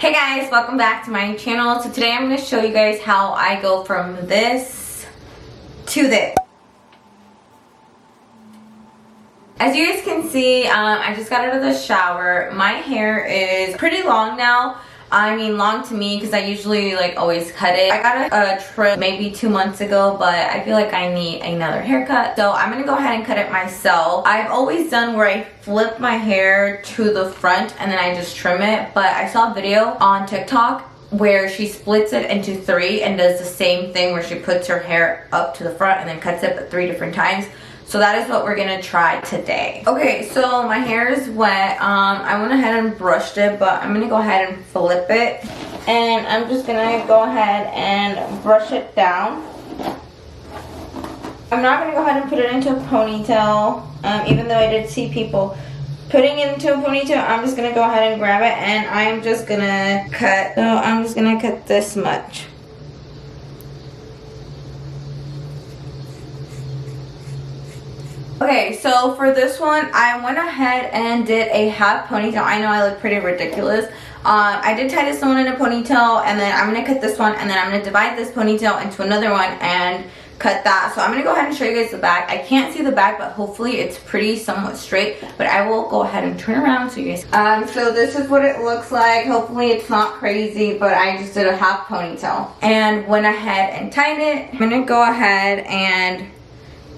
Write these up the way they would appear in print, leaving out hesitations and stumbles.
Hey guys, welcome back to my channel. So today I'm going to show you guys how I go from this to this. As you guys can see, I just got out of the shower. My hair is pretty long now. I mean long to me because I usually always cut it. I got a trim maybe 2 months ago, but I feel like I need another haircut. So I'm going to go ahead and cut it myself. I've always done where I flip my hair to the front and then I just trim it. But I saw a video on TikTok where she splits it into 3 and does the same thing where she puts her hair up to the front and then cuts it but 3 different times. So that is what we're gonna try today. Okay, so my hair is wet. I went ahead and brushed it, but I'm gonna go ahead and flip it. And I'm just gonna go ahead and brush it down. I'm not gonna go ahead and put it into a ponytail, even though I did see people putting it into a ponytail. I'm just gonna go ahead and grab it and I'm just gonna cut. So I'm just gonna cut this much. Okay, so for this one, I went ahead and did a half ponytail. I know I look pretty ridiculous. I did tie this one in a ponytail, and then I'm going to cut this one, and then I'm going to divide this ponytail into another one and cut that. So I'm going to go ahead and show you guys the back. I can't see the back, but hopefully it's pretty somewhat straight. But I will go ahead and turn around so you guys. So this is what it looks like. Hopefully it's not crazy, but I just did a half ponytail and went ahead and tied it. I'm going to go ahead and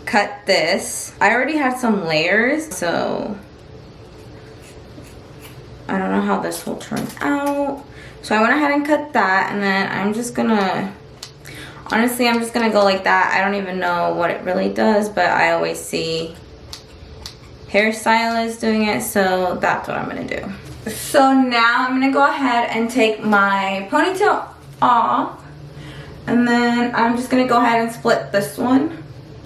cut this. I already had some layers, so I don't know how this will turn out. So I went ahead and cut that, and then I'm just gonna, honestly, I'm just gonna go like that. I don't even know what it really does, but I always see hairstylists doing it, so that's what I'm gonna do. So now I'm gonna go ahead and take my ponytail off, and then I'm just gonna go ahead and split this one.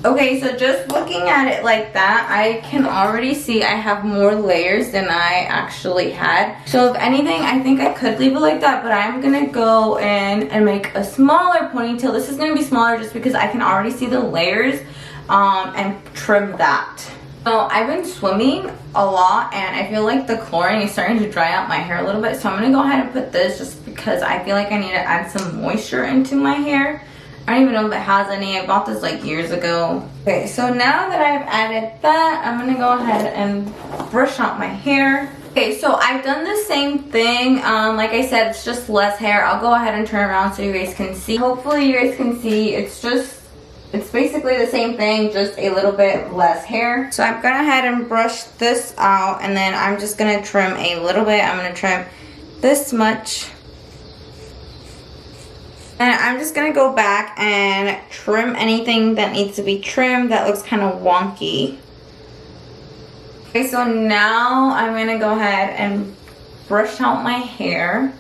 Okay, so just looking at it like that, I can already see I have more layers than I actually had. So if anything, I think I could leave it like that, but I'm gonna go in and make a smaller ponytail. This is gonna be smaller just because I can already see the layers and trim that. So I've been swimming a lot and I feel like the chlorine is starting to dry out my hair a little bit. So I'm gonna go ahead and put this just because I feel like I need to add some moisture into my hair. I don't even know if it has any. I bought this like years ago. Okay, so now that I've added that, I'm gonna go ahead and brush out my hair. Okay, so I've done the same thing. Like I said, it's just less hair. I'll go ahead and turn around so you guys can see. Hopefully you guys can see. It's basically the same thing, just a little bit less hair. So I'm gonna ahead and brush this out, and then I'm just gonna trim a little bit. I'm gonna trim this much. And I'm just going to go back and trim anything that needs to be trimmed that looks kind of wonky. Okay, so now I'm going to go ahead and brush out my hair.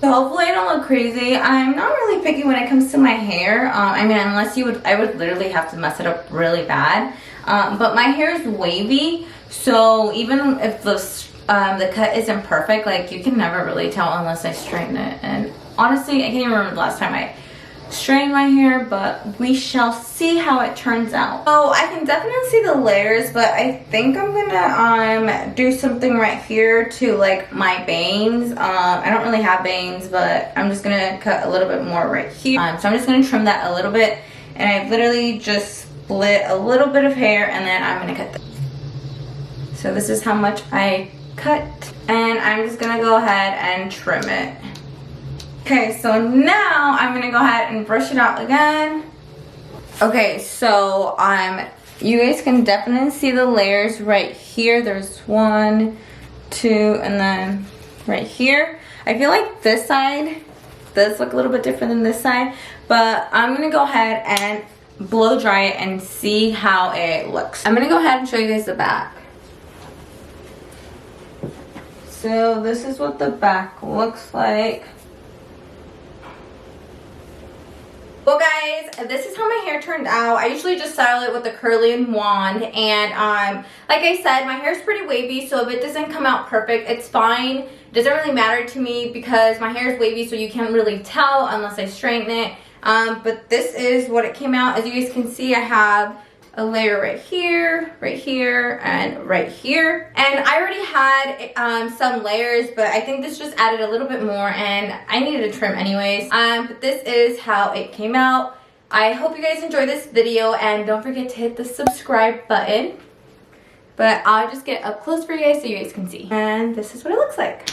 So hopefully I don't look crazy. I'm not really picky when it comes to my hair. I mean, unless I would literally have to mess it up really bad. But my hair is wavy, so even if the cut isn't perfect, like you can never really tell unless I straighten it. And honestly, I can't even remember the last time I straightened my hair, but we shall see how it turns out. So I can definitely see the layers, but I think I'm gonna do something right here to like my bangs. I don't really have bangs, but I'm just gonna cut a little bit more right here. So I'm just gonna trim that a little bit, and I literally just split a little bit of hair, and then I'm gonna cut this. So this is how much I cut, and I'm just gonna go ahead and trim it. Okay, so now I'm gonna go ahead and brush it out again. Okay, so you guys can definitely see the layers right here. There's 1, 2, and then right here. I feel like this side does look a little bit different than this side, but I'm gonna go ahead and blow dry it and see how it looks. I'm gonna go ahead and show you guys the back. So this is what the back looks like. Well guys, this is how my hair turned out. I usually just style it with a curly wand, and like I said, my hair is pretty wavy, so if it doesn't come out perfect, it's fine. It doesn't really matter to me because my hair is wavy, so you can't really tell unless I straighten it. But this is what it came out. As you guys can see, I have a layer right here, and right here. And I already had some layers, but I think this just added a little bit more, and I needed to trim anyways. But this is how it came out. I hope you guys enjoyed this video, and don't forget to hit the subscribe button. But I'll just get up close for you guys so you guys can see. And this is what it looks like.